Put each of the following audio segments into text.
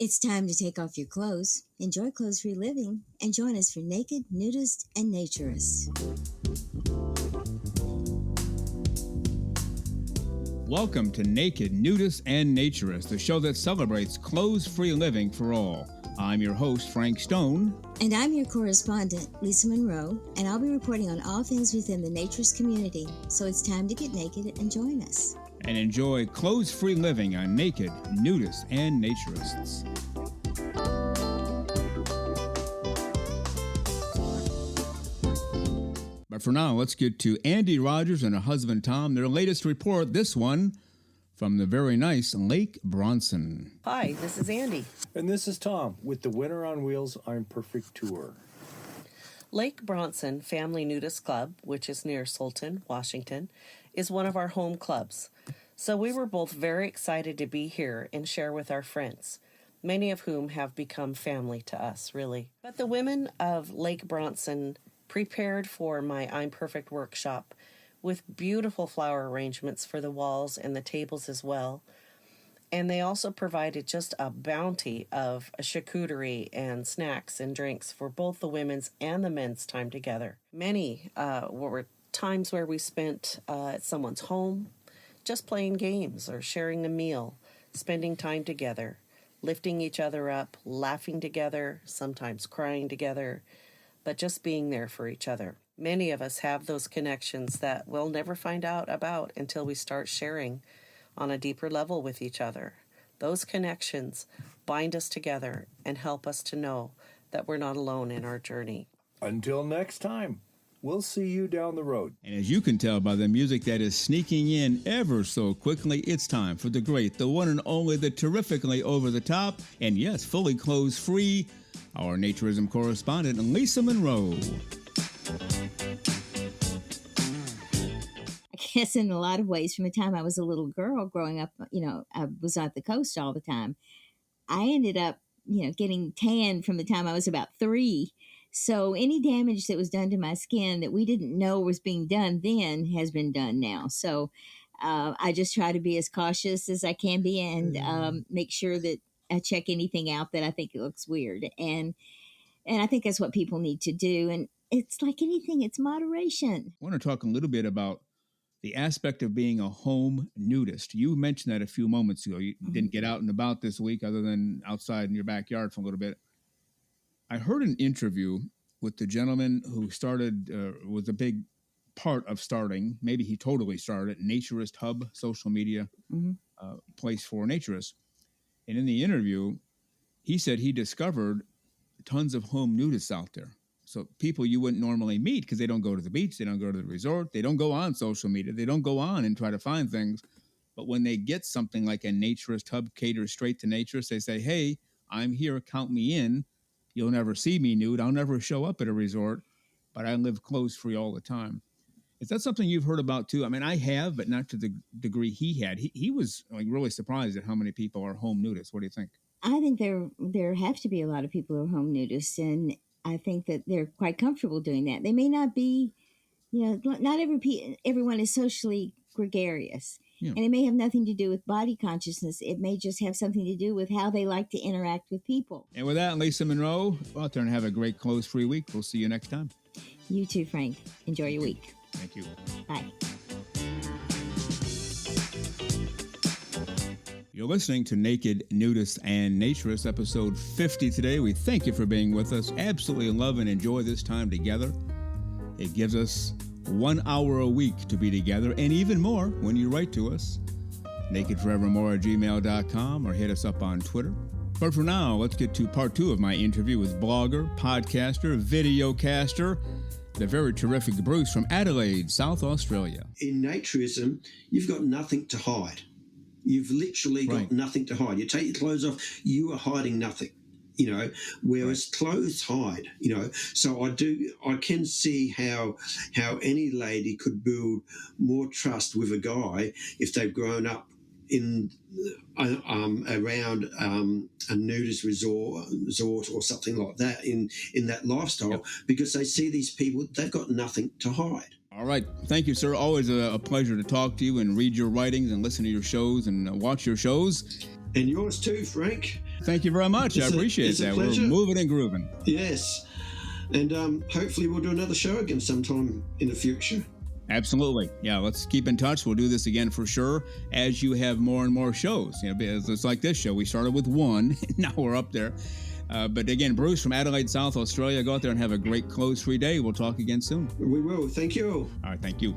It's time to take off your clothes, enjoy clothes-free living, and join us for Naked, Nudists, and Naturists. Welcome to Naked, Nudists, and Naturists, the show that celebrates clothes-free living for all. I'm your host, Frank Stone. And I'm your correspondent, Lisa Monroe, and I'll be reporting on all things within the Naturist community. So it's time to get naked and join us. And enjoy clothes-free living on Naked, Nudists, and Naturists. But for now, let's get to ANDEE RODGERS and her husband Tom, their latest report, this one from the very nice Lake Bronson. Hi, this is ANDEE. And this is Tom with the WINR on Wheels I'm Perfect Tour. Lake Bronson Family Nudist Club, which is near Sultan, Washington, is one of our home clubs. So we were both very excited to be here and share with our friends, many of whom have become family to us, really. But the women of Lake Bronson prepared for my I'm Perfect workshop with beautiful flower arrangements for the walls and the tables as well. And they also provided just a bounty of charcuterie and snacks and drinks for both the women's and the men's time together. Many were times where we spent at someone's home, just playing games or sharing a meal, spending time together, lifting each other up, laughing together, sometimes crying together, but just being there for each other. Many of us have those connections that we'll never find out about until we start sharing on a deeper level with each other. Those connections bind us together and help us to know that we're not alone in our journey. Until next time, we'll see you down the road. And as you can tell by the music that is sneaking in ever so quickly, it's time for the great, the one and only, the terrifically over-the-top, and yes, fully clothes-free, our Naturism correspondent, Lisa Monroe. I guess in a lot of ways, from the time I was a little girl growing up, I was at the coast all the time. I ended up, getting tan from the time I was about 3. So any damage that was done to my skin that we didn't know was being done then has been done now. So I just try to be as cautious as I can be and make sure that I check anything out that I think it looks weird. And I think that's what people need to do. And it's like anything, it's moderation. I want to talk a little bit about the aspect of being a home nudist. You mentioned that a few moments ago. You didn't get out and about this week other than outside in your backyard for a little bit. I heard an interview with the gentleman who started, was a big part of starting, maybe he totally started, Naturist Hub, social media place for naturists. And in the interview, he said he discovered tons of home nudists out there. So people you wouldn't normally meet because they don't go to the beach, they don't go to the resort, they don't go on social media, they don't go on and try to find things. But when they get something like a Naturist Hub caters straight to naturists, they say, hey, I'm here, count me in. You'll never see me nude. I'll never show up at a resort, but I live clothes-free all the time. Is that something you've heard about too? I mean, I have, but not to the degree he had. He was like really surprised at how many people are home nudists. What do you think? I think there have to be a lot of people who are home nudists, and I think that they're quite comfortable doing that. They may not be, not everyone is socially gregarious. Yeah. And it may have nothing to do with body consciousness. It may just have something to do with how they like to interact with people. And with that, Lisa Monroe, go out there and have a great clothes-free week. We'll see you next time. You too, Frank. Enjoy your week. Thank you. Bye. You're listening to Naked, Nudists, and Naturists, episode 50 today. We thank you for being with us. Absolutely love and enjoy this time together. It gives us 1 hour a week to be together, and even more when you write to us. nakedforevermore@gmail.com or hit us up on Twitter. But for now, let's get to part 2 of my interview with blogger, podcaster, videocaster, the very terrific Bruce from Adelaide, South Australia. In naturism, you've got nothing to hide. You've literally got nothing to hide. You take your clothes off, you are hiding nothing, whereas clothes hide, So I can see how any lady could build more trust with a guy if they've grown up in around a nudist resort or something like that in that lifestyle, because they see these people, they've got nothing to hide. All right. Thank you, sir. Always a pleasure to talk to you and read your writings and listen to your shows and watch your shows. And yours too, Frank. Thank you very much. I appreciate that. We're moving and grooving. Yes. And hopefully we'll do another show again sometime in the future. Absolutely. Yeah, let's keep in touch. We'll do this again for sure as you have more and more shows. You know, it's like this show. We started with one, now we're up there. But again, Bruce from Adelaide, South Australia, go out there and have a great close-free day. We'll talk again soon. We will. Thank you. All right, thank you.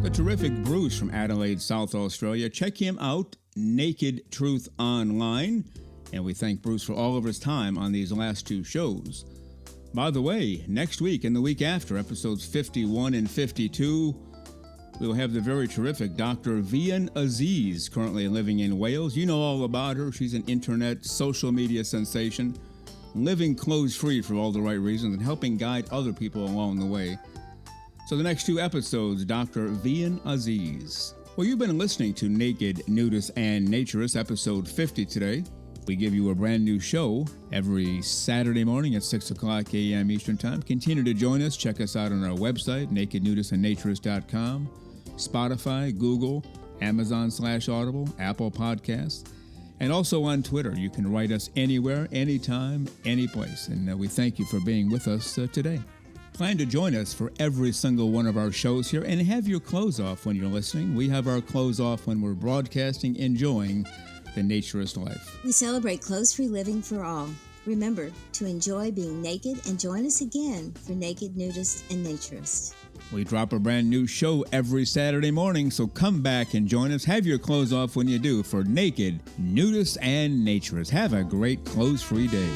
The terrific Bruce from Adelaide, South Australia. Check him out, Naked Truth Online. And we thank Bruce for all of his time on these last two shows. By the way, next week and the week after, episodes 51 and 52, we'll have the very terrific Dr. Vian Aziz, currently living in Wales. You know all about her. She's an internet social media sensation, living clothes-free for all the right reasons and helping guide other people along the way. So the next two episodes, Dr. Vian Aziz. Well, you've been listening to Naked, Nudists, and Naturists, episode 50 today. We give you a brand new show every Saturday morning at 6 o'clock a.m. Eastern Time. Continue to join us. Check us out on our website, nakednudistandnaturist.com, Spotify, Google, Amazon/Audible, Apple Podcasts, and also on Twitter. You can write us anywhere, anytime, any place. And we thank you for being with us today. Plan to join us for every single one of our shows here and have your clothes off when you're listening. We have our clothes off when we're broadcasting, enjoying the Naturist life. We celebrate clothes-free living for all. Remember to enjoy being naked and join us again for Naked, Nudist, and Naturist. We drop a brand new show every Saturday morning, so come back and join us. Have your clothes off when you do for Naked, Nudist, and Naturist. Have a great clothes-free day.